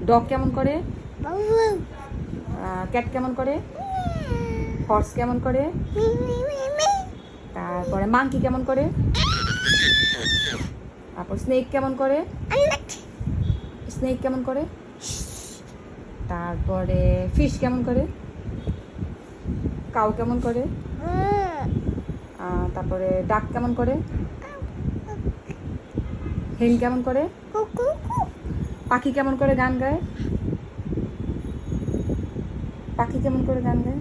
Dog কেমন করে? Cat কেমন করে? হর্স কেমন করে? তারপরে মাংকি কেমন করে? তারপর স্নেক কেমন করে? স্নেক কেমন করে? তারপরে ফিশ কেমন করে? কাউ কেমন করে? তারপরে ডাক কেমন করে? হেন কেমন করে? পাখি কেমন করে গান গায়? পাখি কেমন করে গান গায়?